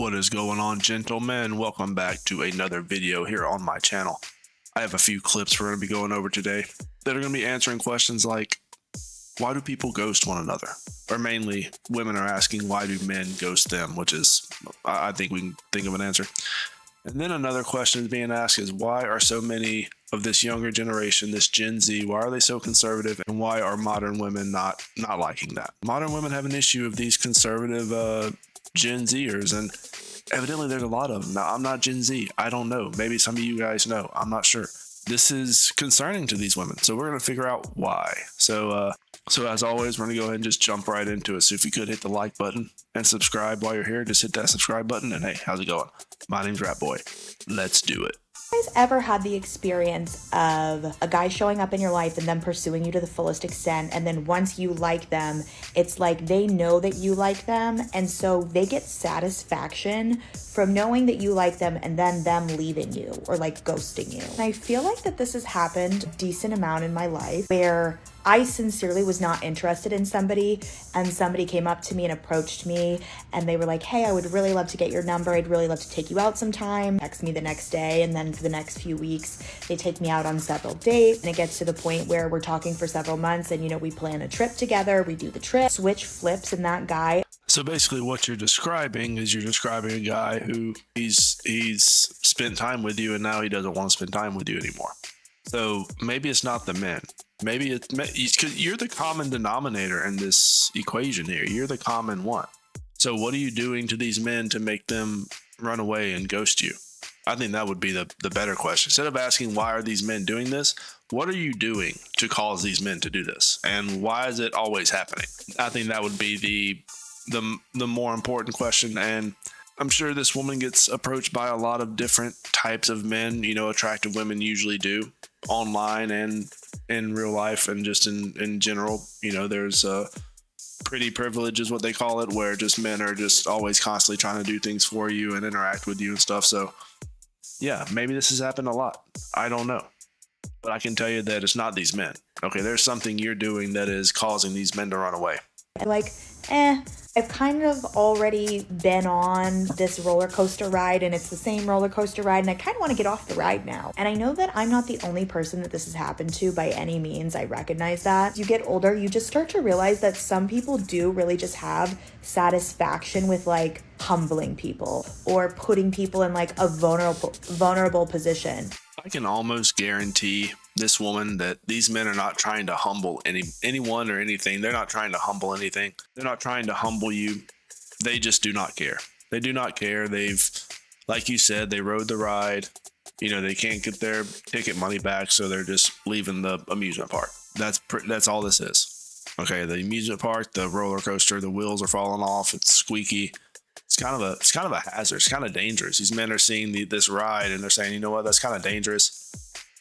What is going on, gentlemen? Welcome back to another video here on my channel. I have a few clips we're going to be going over today that are going to be answering questions like, why do people ghost one another? Or mainly, women are asking, why do men ghost them? Which is, I think we can think of an answer. And then another question is being asked is, why are so many of this younger generation, this Gen Z, why are they so conservative? And why are modern women not liking that? Modern women have an issue of these conservative Gen Zers, and evidently there's a lot of them. Now, I'm not Gen Z. I don't know. Maybe some of you guys know. I'm not sure. This is concerning to these women, so we're going to figure out why. So as always, we're going to go ahead and just jump right into it. So if you could hit the like button and subscribe while you're here, just hit that subscribe button. And hey, how's it going? My name's Rat Boy. Let's do it. You guys ever had the experience of a guy showing up in your life and then pursuing you to the fullest extent, and then once you like them, it's like they know that you like them, and so they get satisfaction from knowing that you like them and then them leaving you or like ghosting you? And I feel like that this has happened a decent amount in my life where I sincerely was not interested in somebody, and somebody came up to me and approached me and they were like, hey, I would really love to get your number. I'd really love to take you out sometime. Text me the next day, and then for the next few weeks, they take me out on several dates, and it gets to the point where we're talking for several months and, you know, we plan a trip together, we do the trip, switch flips, and that guy. So basically what you're describing is you're describing a guy who he's spent time with you and now he doesn't want to spend time with you anymore. So maybe it's not the men. Maybe it's because you're the common denominator in this equation here. You're the common one. So what are you doing to these men to make them run away and ghost you? I think that would be the better question. Instead of asking, why are these men doing this? What are you doing to cause these men to do this? And why is it always happening? I think that would be the more important question. And I'm sure this woman gets approached by a lot of different types of men. You know, attractive women usually do, online and in real life, and just in general. You know, there's pretty privilege is what they call it, where just men are just always constantly trying to do things for you and interact with you and stuff. So yeah, maybe this has happened a lot. I don't know, but I can tell you that it's not these men. Okay, there's something you're doing that is causing these men to run away. Like, I've kind of already been on this roller coaster ride, and it's the same roller coaster ride, and I kind of want to get off the ride now. And I know that I'm not the only person that this has happened to by any means. I recognize that. As you get older, you just start to realize that some people do really just have satisfaction with like humbling people or putting people in like a vulnerable position. I can almost guarantee this woman that these men are not trying to humble anyone or anything. They're not trying to humble anything. They're not trying to humble you. They just do not care. They do not care. They've, like you said, they rode the ride. You know, they can't get their ticket money back, so they're just leaving the amusement park. That's all this is. Okay, the amusement park, the roller coaster, the wheels are falling off. It's squeaky. It's kind of a hazard. It's kind of dangerous. These men are seeing this ride and they're saying, you know what, that's kind of dangerous.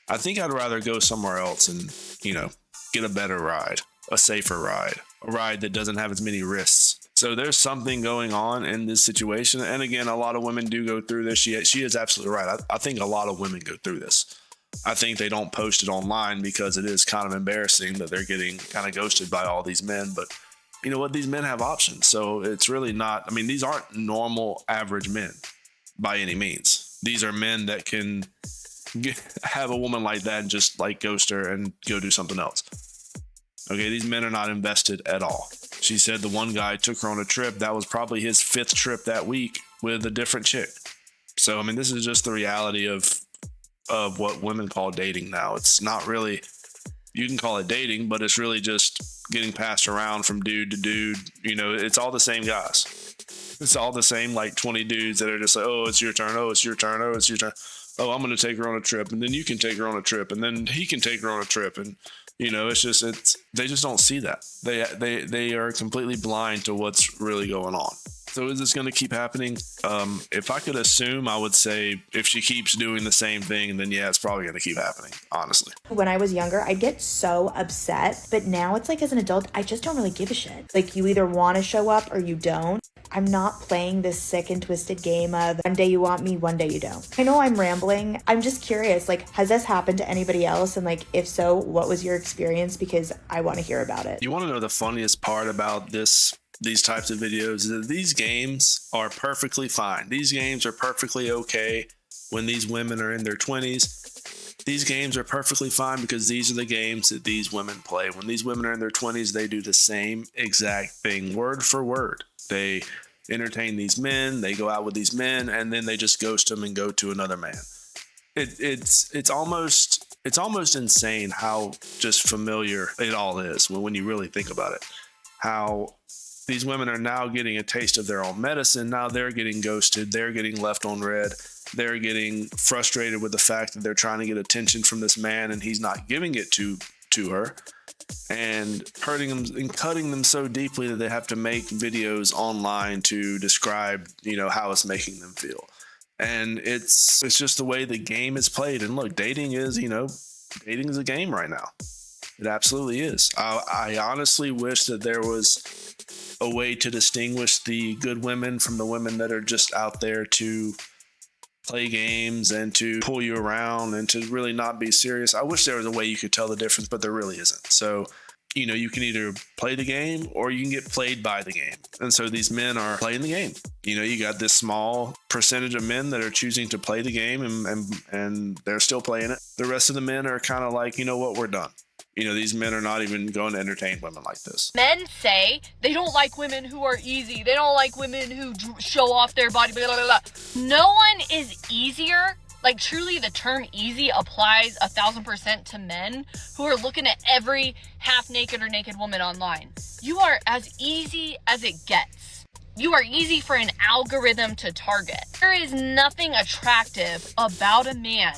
I think I'd rather go somewhere else and, you know, get a better ride, a safer ride, a ride that doesn't have as many risks. So there's something going on in this situation. And again, a lot of women do go through this. She is absolutely right. I think a lot of women go through this. I think they don't post it online because it is kind of embarrassing that they're getting kind of ghosted by all these men. But you know what? These men have options. So it's really not, I mean, these aren't normal average men by any means. These are men that can have a woman like that and just like ghost her and go do something else. Okay, these men are not invested at all. She said the one guy took her on a trip. That was probably his 5th trip that week with a different chick. So, I mean, this is just the reality of what women call dating now. It's not really, you can call it dating, but it's really just getting passed around from dude to dude. You know, it's all the same guys. It's all the same like 20 dudes that are just like, oh, it's your turn. Oh, it's your turn. Oh, it's your turn. Oh, I'm going to take her on a trip, and then you can take her on a trip, and then he can take her on a trip. And, you know, they just don't see that. They are completely blind to what's really going on. So is this going to keep happening? If I could assume, I would say if she keeps doing the same thing, then yeah, it's probably going to keep happening, honestly. When I was younger, I'd get so upset, but now it's like as an adult, I just don't really give a shit. Like you either want to show up or you don't. I'm not playing this sick and twisted game of one day you want me, one day you don't. I know I'm rambling. I'm just curious, like, has this happened to anybody else? And like, if so, what was your experience? Because I want to hear about it. You want to know the funniest part about this these types of videos is that these games are perfectly fine. These games are perfectly okay when these women are in their 20s. These games are perfectly fine because these are the games that these women play. When these women are in their 20s, they do the same exact thing, word for word. They entertain these men, they go out with these men, and then they just ghost them and go to another man. It's almost insane how just familiar it all is when you really think about it. How these women are now getting a taste of their own medicine. Now they're getting ghosted. They're getting left on red. They're getting frustrated with the fact that they're trying to get attention from this man and he's not giving it to her, and hurting them and cutting them so deeply that they have to make videos online to describe, how it's making them feel. And it's just the way the game is played. And look, dating is a game right now. It absolutely is. I honestly wish that there was a way to distinguish the good women from the women that are just out there to play games and to pull you around and to really not be serious. I wish there was a way you could tell the difference, but there really isn't. So, you can either play the game or you can get played by the game. And so these men are playing the game. You got this small percentage of men that are choosing to play the game and they're still playing it. The rest of the men are kind of like, we're done. These men are not even going to entertain women like this. Men say they don't like women who are easy. They don't like women who show off their body, blah, blah, blah. No one is easier. Like, truly, the term easy applies 1,000% to men who are looking at every half-naked or naked woman online. You are as easy as it gets. You are easy for an algorithm to target. There is nothing attractive about a man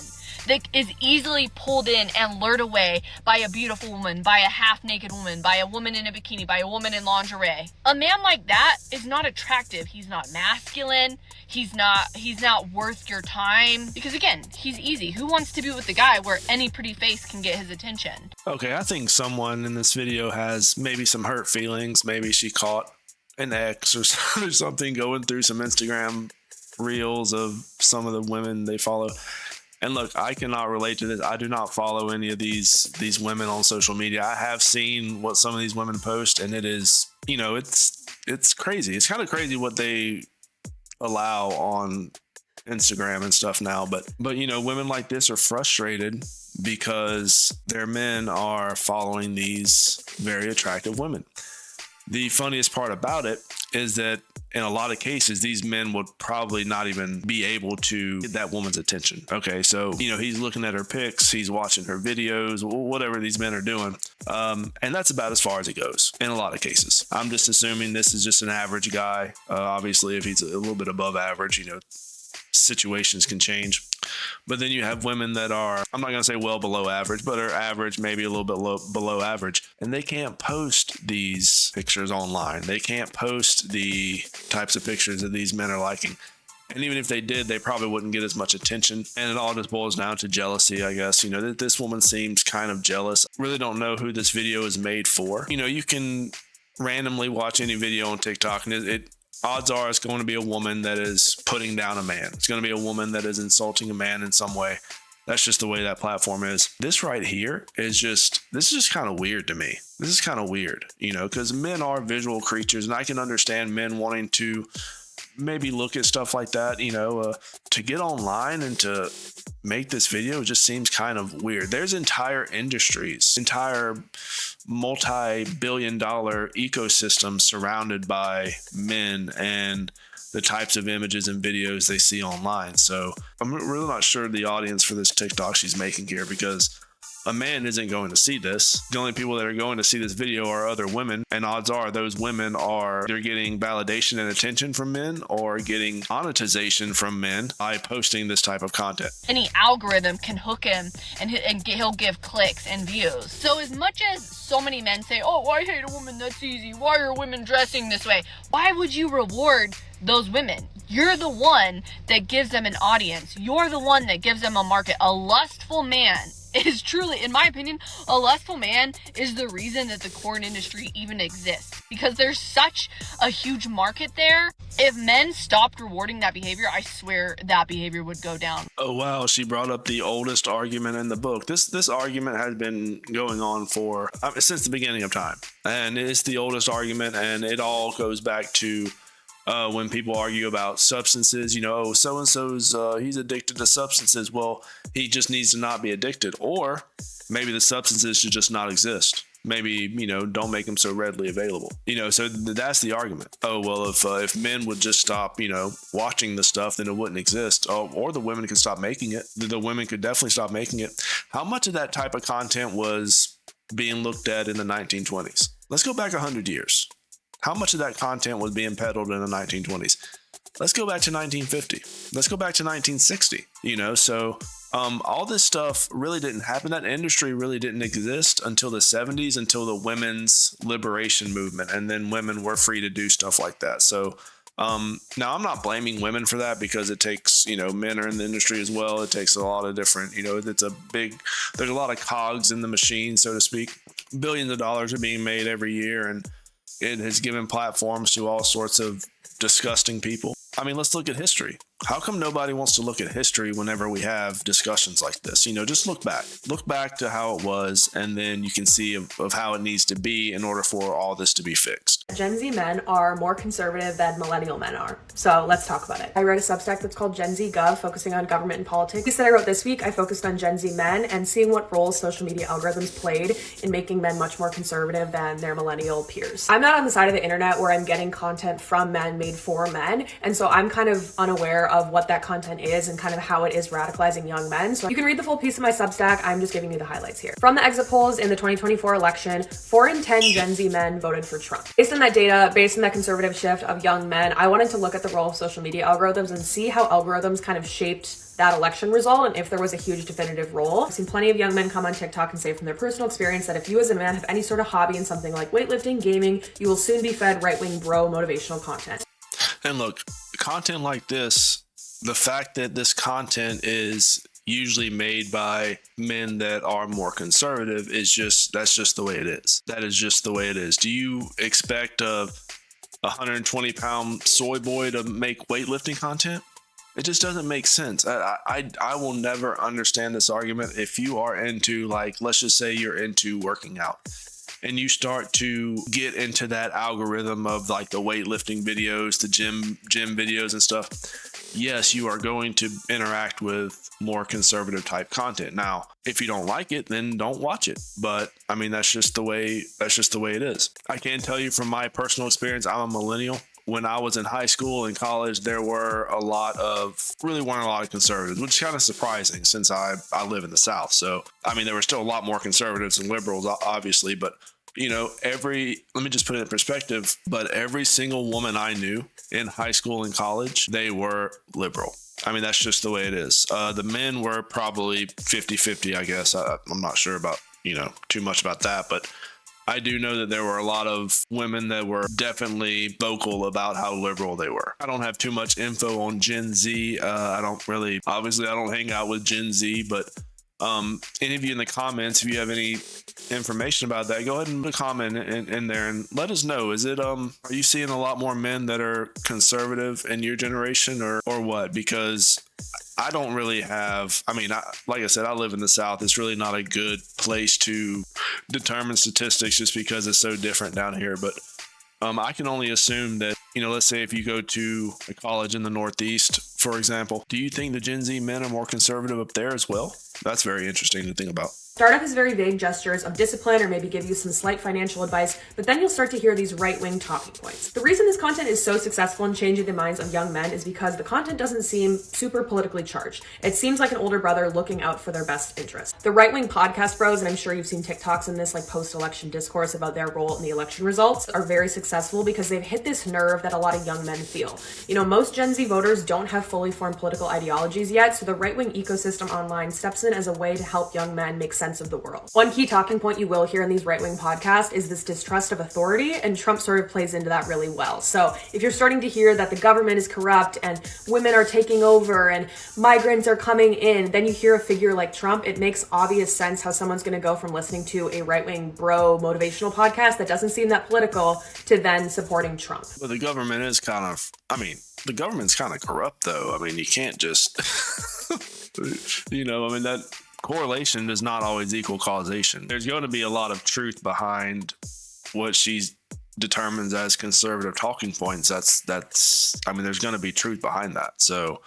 that is easily pulled in and lured away by a beautiful woman, by a half-naked woman, by a woman in a bikini, by a woman in lingerie. A man like that is not attractive. He's not masculine. He's not worth your time. Because again, he's easy. Who wants to be with the guy where any pretty face can get his attention? Okay, I think someone in this video has maybe some hurt feelings. Maybe she caught an ex or something going through some Instagram reels of some of the women they follow. And look, I cannot relate to this. I do not follow any of these women on social media. I have seen what some of these women post, and it is, it's crazy. It's kind of crazy what they allow on Instagram and stuff now. But women like this are frustrated because their men are following these very attractive women. The funniest part about it is that in a lot of cases, these men would probably not even be able to get that woman's attention. Okay, so, he's looking at her pics, he's watching her videos, whatever these men are doing. And that's about as far as it goes in a lot of cases. I'm just assuming this is just an average guy. Obviously, if he's a little bit above average, situations can change. But then you have women that are, I'm not going to say well below average, but are average, maybe a little bit below average. And they can't post these pictures online. They can't post the types of pictures that these men are liking. And even if they did, they probably wouldn't get as much attention. And it all just boils down to jealousy, I guess. This woman seems kind of jealous. Really don't know who this video is made for. You can randomly watch any video on TikTok and odds are it's going to be a woman that is putting down a man. It's going to be a woman that is insulting a man in some way. That's just the way that platform is. This right here is just kind of weird to me. This is kind of weird, because men are visual creatures, and I can understand men wanting to maybe look at stuff like that, to get online and to make this video just seems kind of weird. There's entire industries, entire multi-billion-dollar ecosystem surrounded by men and the types of images and videos they see online. So I'm really not sure the audience for this TikTok she's making here, because a man isn't going to see this. The only people that are going to see this video are other women, and odds are those women are either getting validation and attention from men or getting monetization from men by posting this type of content. Any algorithm can hook him and he'll give clicks and views. So as much as so many men say, oh, I hate a woman that's easy, why are women dressing this way? Why would you reward those women? You're the one that gives them an audience. You're the one that gives them a market. A lustful man is truly, in my opinion, a lustful man is the reason that the corn industry even exists. Because there's such a huge market there. If men stopped rewarding that behavior, I swear that behavior would go down. Oh wow, she brought up the oldest argument in the book. This argument has been going on for since the beginning of time, and it's the oldest argument, and it all goes back to when people argue about substances. You know, oh, so and so's he's addicted to substances. Well, he just needs to not be addicted, or maybe the substances should just not exist. Maybe, you know, don't make them so readily available. You know, so that's the argument. Oh, well, if men would just stop, you know, watching the stuff, then it wouldn't exist. Oh, or the women could stop making it. The women could definitely stop making it. How much of that type of content was being looked at in the 1920s? Let's go back 100 years. How much of that content was being peddled in the 1920s? Let's go back to 1950. Let's go back to 1960. You know, so all this stuff really didn't happen. That industry really didn't exist until the 70s, until the women's liberation movement. And then women were free to do stuff like that. So now I'm not blaming women for that, because it takes, you know, men are in the industry as well. It takes a lot of different, you know, there's a lot of cogs in the machine, so to speak. Billions of dollars are being made every year, and it has given platforms to all sorts of disgusting people. I mean, let's look at history. How come nobody wants to look at history whenever we have discussions like this? You know, just look back to how it was, and then you can see of how it needs to be in order for all this to be fixed. Gen Z men are more conservative than millennial men are. So let's talk about it. I wrote a Substack that's called Gen Z Gov, focusing on government and politics. The piece that I wrote this week, I focused on Gen Z men and seeing what roles social media algorithms played in making men much more conservative than their millennial peers. I'm not on the side of the internet where I'm getting content from men made for men, and so I'm kind of unaware of what that content is and kind of how it is radicalizing young men. So you can read the full piece in my Substack. I'm just giving you the highlights here. From the exit polls in the 2024 election, 4 in 10 Gen Z men voted for Trump. Based on that data, based on that conservative shift of young men, I wanted to look at the role of social media algorithms and see how algorithms kind of shaped that election result and if there was a huge definitive role. I've seen plenty of young men come on TikTok and say from their personal experience that if you as a man have any sort of hobby in something like weightlifting, gaming, you will soon be fed right-wing bro motivational content. And look, content like this, the fact that this content is usually made by men that are more conservative that's just the way it is. That is just the way it is. Do you expect a 120-pound soy boy to make weightlifting content? It just doesn't make sense. I will never understand this argument. If you are into, like, let's just say you're into working out, and you start to get into that algorithm of like the weightlifting videos, the gym videos and stuff, yes, you are going to interact with more conservative type content. Now, if you don't like it, then don't watch it. But I mean, that's just the way it is. I can tell you from my personal experience, I'm a millennial. When I was in high school and college, there were really weren't a lot of conservatives, which is kind of surprising since I live in the South. So, I mean, there were still a lot more conservatives than liberals, obviously, but you know, let me just put it in perspective, but every single woman I knew in high school and college, they were liberal. I mean, that's just the way it is. The men were probably 50-50, I guess. I'm not sure about, you know, too much about that, but I do know that there were a lot of women that were definitely vocal about how liberal they were. I don't have too much info on Gen Z. I don't hang out with Gen Z, but any of you in the comments, if you have any information about that, go ahead and put a comment in there and let us know. Is it, are you seeing a lot more men that are conservative in your generation or what? Because I don't really have, like I said, I live in the South. It's really not a good place to determine statistics just because it's so different down here. But I can only assume that, you know, let's say if you go to a college in the Northeast, for example, do you think the Gen Z men are more conservative up there as well? That's very interesting to think about. Startup is very vague gestures of discipline or maybe give you some slight financial advice, but then you'll start to hear these right-wing talking points. The reason this content is so successful in changing the minds of young men is because the content doesn't seem super politically charged. It seems like an older brother looking out for their best interest. The right-wing podcast bros, and I'm sure you've seen TikToks in this like post-election discourse about their role in the election results, are very successful because they've hit this nerve that a lot of young men feel. You know, most Gen Z voters don't have fully formed political ideologies yet, so the right-wing ecosystem online steps in as a way to help young men make sense sense of the world. One key talking point you will hear in these right-wing podcasts is this distrust of authority, and Trump sort of plays into that really well. So if you're starting to hear that the government is corrupt and women are taking over and migrants are coming in, then you hear a figure like Trump, it makes obvious sense how someone's going to go from listening to a right-wing bro motivational podcast that doesn't seem that political to then supporting Trump. But the government is the government's kind of corrupt, though. I mean, you can't just, that correlation does not always equal causation. There's going to be a lot of truth behind what she determines as conservative talking points. There's going to be truth behind that. So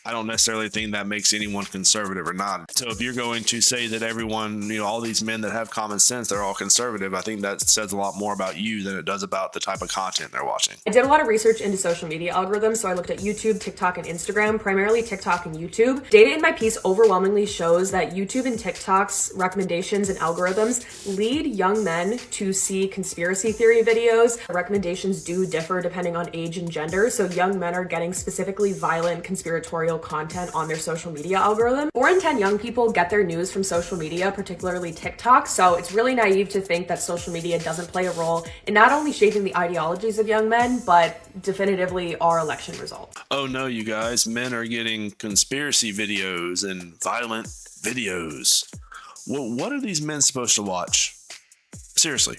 I don't necessarily think that makes anyone conservative or not. So if you're going to say that everyone, all these men that have common sense, they're all conservative, I think that says a lot more about you than it does about the type of content they're watching. I did a lot of research into social media algorithms, so I looked at YouTube, TikTok, and Instagram, primarily TikTok and YouTube. Data in my piece overwhelmingly shows that YouTube and TikTok's recommendations and algorithms lead young men to see conspiracy theory videos. Recommendations do differ depending on age and gender, so young men are getting specifically violent conspiratorial content on their social media algorithm. 4 in 10 young people get their news from social media, particularly TikTok, so it's really naive to think that social media doesn't play a role in not only shaping the ideologies of young men, but definitively our election results. Oh no, you guys, men are getting conspiracy videos and violent videos. Well, what are these men supposed to watch? Seriously,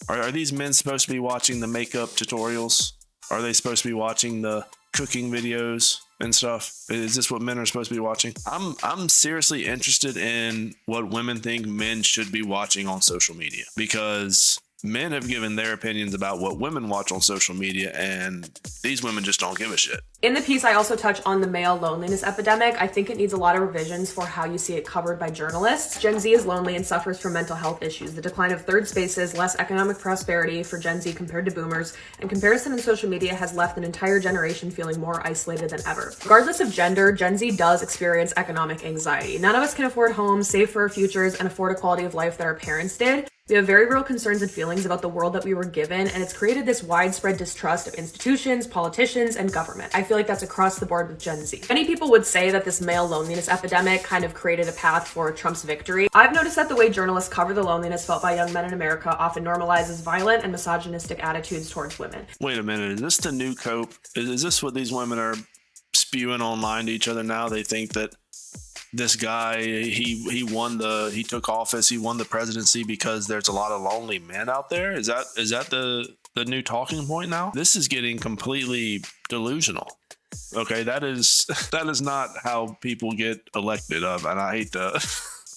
are these men supposed to be watching the makeup tutorials? Are they supposed to be watching the cooking videos and stuff? Is this what men are supposed to be watching? I'm seriously interested in what women think men should be watching on social media, because men have given their opinions about what women watch on social media, and these women just don't give a shit. In the piece, I also touch on the male loneliness epidemic. I think it needs a lot of revisions for how you see it covered by journalists. Gen Z is lonely and suffers from mental health issues. The decline of third spaces, less economic prosperity for Gen Z compared to boomers, and comparison in social media has left an entire generation feeling more isolated than ever. Regardless of gender, Gen Z does experience economic anxiety. None of us can afford homes, save for our futures, and afford a quality of life that our parents did. We have very real concerns and feelings about the world that we were given, and it's created this widespread distrust of institutions, politicians, and government. I feel like that's across the board with Gen Z. Many people would say that this male loneliness epidemic kind of created a path for Trump's victory. I've noticed that the way journalists cover the loneliness felt by young men in America often normalizes violent and misogynistic attitudes towards women. Wait a minute, is this the new cope? Is this what these women are spewing online to each other now? They think that this guy, he took office, he won the presidency because there's a lot of lonely men out there? Is that the new talking point now? This is getting completely delusional. Okay, that is not how people get elected, and I hate to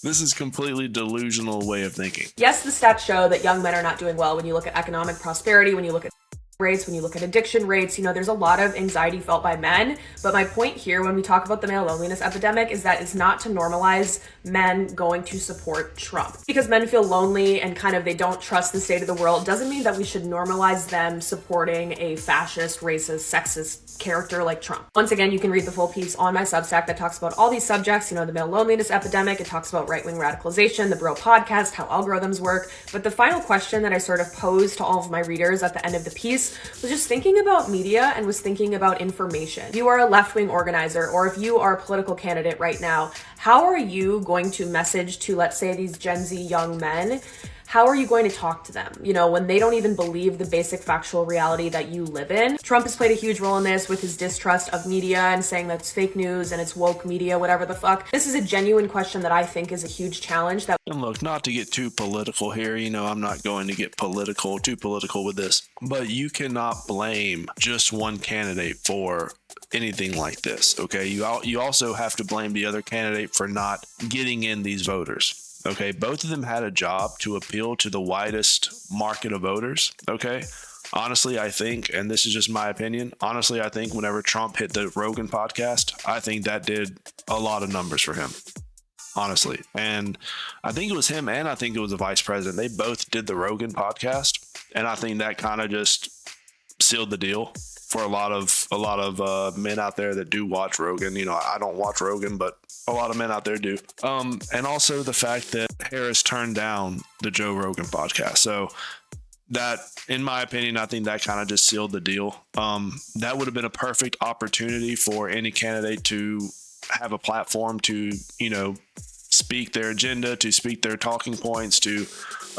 this is completely delusional way of thinking. Yes, the stats show that young men are not doing well when you look at economic prosperity, when you look at rates, when you look at addiction rates, there's a lot of anxiety felt by men. But my point here when we talk about the male loneliness epidemic is that it's not to normalize men going to support Trump. Because men feel lonely and they don't trust the state of the world doesn't mean that we should normalize them supporting a fascist, racist, sexist character like Trump. Once again, you can read the full piece on my Substack that talks about all these subjects, the male loneliness epidemic, it talks about right-wing radicalization, the Bro podcast, how algorithms work. But the final question that I sort of posed to all of my readers at the end of the piece was just thinking about media and was thinking about information. If you are a left-wing organizer, or if you are a political candidate right now, how are you going to message to, let's say, these Gen Z young men? How are you going to talk to them, when they don't even believe the basic factual reality that you live in? Trump has played a huge role in this with his distrust of media and saying that's fake news and it's woke media, whatever the fuck. This is a genuine question that I think is a huge challenge. And look, not to get too political here, I'm not going to get too political with this, but you cannot blame just one candidate for anything like this, okay? You also have to blame the other candidate for not getting in these voters. Okay, both of them had a job to appeal to the widest market of voters. Okay, honestly, I think, and this is just my opinion, I think whenever Trump hit the Rogan podcast, I think that did a lot of numbers for him, honestly. And I think it was him, and I think it was the vice president. They both did the Rogan podcast, and I think that kind of just sealed the deal for a lot of men out there that do watch Rogan. I don't watch Rogan, but a lot of men out there do. And also the fact that Harris turned down the Joe Rogan podcast. So that, in my opinion, I think that kind of just sealed the deal. That would have been a perfect opportunity for any candidate to have a platform to, speak their agenda, to speak their talking points, to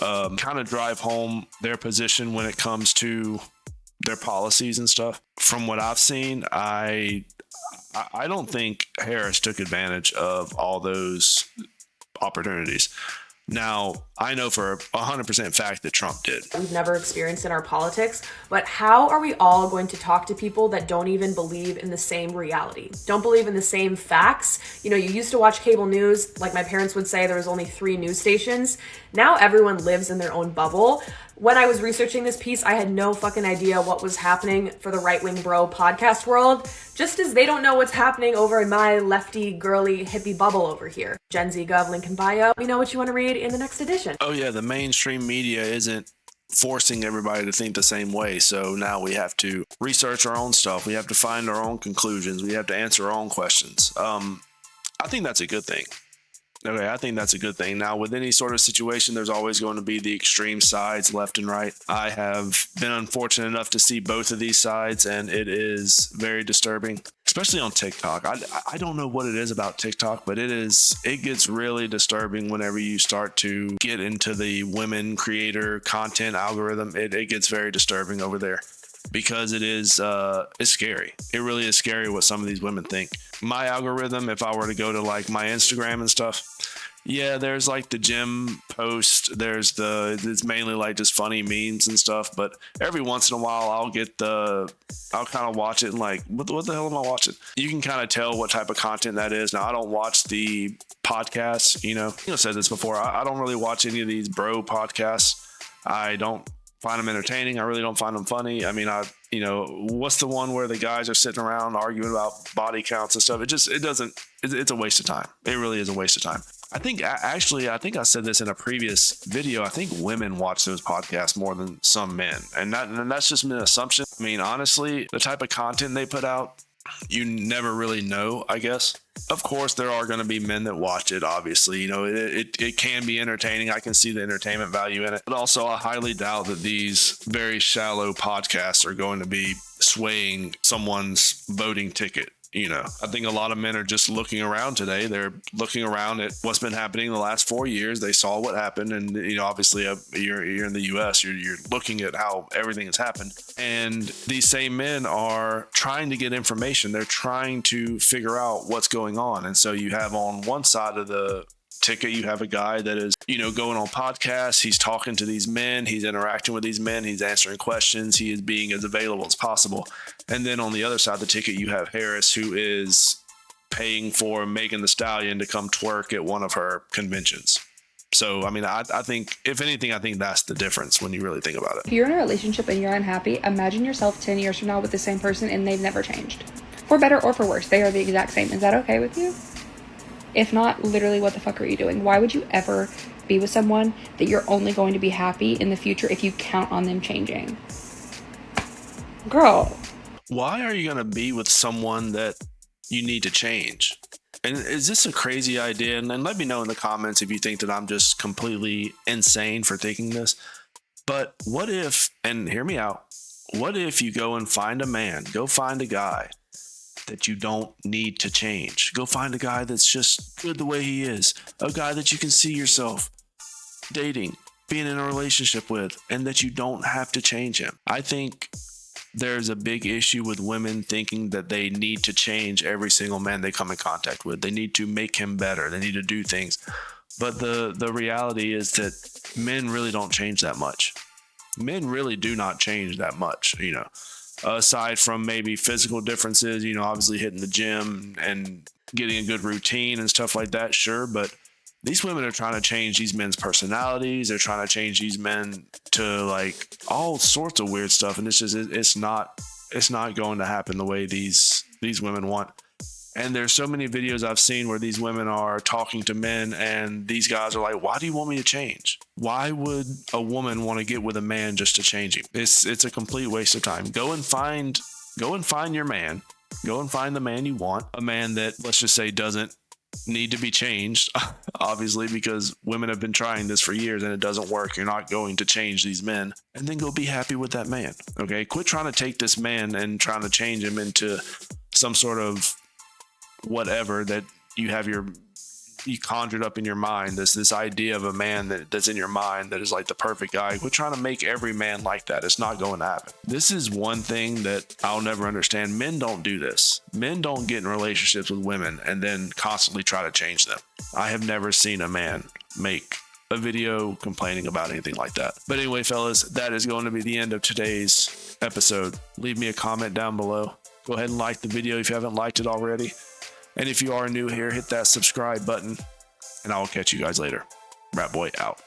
kind of drive home their position when it comes to their policies and stuff. From what I've seen, I don't think Harris took advantage of all those opportunities. Now, I know for 100% fact that Trump did. We've never experienced in our politics, but how are we all going to talk to people that don't even believe in the same reality, don't believe in the same facts? You know, you used to watch cable news, like my parents would say there was only 3 news stations. Now everyone lives in their own bubble. When I was researching this piece, I had no fucking idea what was happening for the right-wing bro podcast world, just as they don't know what's happening over in my lefty, girly, hippie bubble over here. Gen Z Gov, link in bio. Let me know what you want to read in the next edition. Oh yeah, the mainstream media isn't forcing everybody to think the same way. So now we have to research our own stuff. We have to find our own conclusions. We have to answer our own questions. I think that's a good thing. Okay, I think that's a good thing. Now, with any sort of situation, there's always going to be the extreme sides, left and right. I have been unfortunate enough to see both of these sides, and it is very disturbing, especially on TikTok. I don't know what it is about TikTok, but it gets really disturbing whenever you start to get into the women creator content algorithm. It gets very disturbing over there, because it's scary. It really is scary what some of these women think. My algorithm, if I were to go to like my Instagram and stuff, yeah, there's like the gym post. It's mainly like just funny memes and stuff. But every once in a while, I'll kind of watch it and like, what the hell am I watching? You can kind of tell what type of content that is. Now, I don't watch the podcasts, I've said this before. I don't really watch any of these bro podcasts. I don't find them entertaining. I really don't find them funny. I mean, what's the one where the guys are sitting around arguing about body counts and stuff? It's a waste of time. It really is a waste of time. I think I said this in a previous video. I think women watch those podcasts more than some men. And that's just an assumption. I mean, honestly, the type of content they put out, you never really know, I guess. Of course, there are going to be men that watch it, obviously. It can be entertaining. I can see the entertainment value in it. But also, I highly doubt that these very shallow podcasts are going to be swaying someone's voting ticket. I think a lot of men are just looking around today. They're looking around at what's been happening in the last 4 years. They saw what happened. And, obviously, you're in the U.S. You're looking at how everything has happened. And these same men are trying to get information. They're trying to figure out what's going on. And so you have on one side of the ticket, you have a guy that is, going on podcasts. He's talking to these men. He's interacting with these men. He's answering questions. He is being as available as possible. And then on the other side of the ticket, you have Harris, who is paying for Megan Thee Stallion to come twerk at one of her conventions. So, I mean, I think, if anything, I think that's the difference when you really think about it. If you're in a relationship and you're unhappy, imagine yourself 10 years from now with the same person and they've never changed. For better or for worse, they are the exact same. Is that okay with you? If not, literally, what the fuck are you doing? Why would you ever be with someone that you're only going to be happy in the future if you count on them changing? Girl. Why are you going to be with someone that you need to change? And is this a crazy idea? And let me know in the comments if you think that I'm just completely insane for thinking this. But what if, and hear me out, what if you go and find a man, go find a guy that you don't need to change? Go find a guy that's just good the way he is, a guy that you can see yourself dating, being in a relationship with, and that you don't have to change him. I think there's a big issue with women thinking that they need to change every single man they come in contact with. They need to make him better. They need to do things. But the reality is that men really don't change that much. Men really do not change that much, aside from maybe physical differences, obviously hitting the gym and getting a good routine and stuff like that. Sure. But these women are trying to change these men's personalities. They're trying to change these men to like all sorts of weird stuff. And it's not going to happen the way these women want. And there's so many videos I've seen where these women are talking to men and these guys are like, why do you want me to change? Why would a woman want to get with a man just to change him? It's a complete waste of time. Go and find your man. Go and find the man you want. A man that, let's just say, doesn't need to be changed, obviously, because women have been trying this for years and it doesn't work. You're not going to change these men. And then go be happy with that man. Okay? Quit trying to take this man and trying to change him into some sort of whatever that you have your you conjured up in your mind, this idea of a man that's in your mind that is like the perfect guy. We're trying to make every man like that. It's not going to happen. This is one thing that I'll never understand. Men don't do this. Men don't get in relationships with women and then constantly try to change them. I have never seen a man make a video complaining about anything like that. But anyway, fellas, that is going to be the end of today's episode. Leave me a comment down below. Go ahead and like the video if you haven't liked it already. And if you are new here, hit that subscribe button, and I will catch you guys later. Rat Boy out.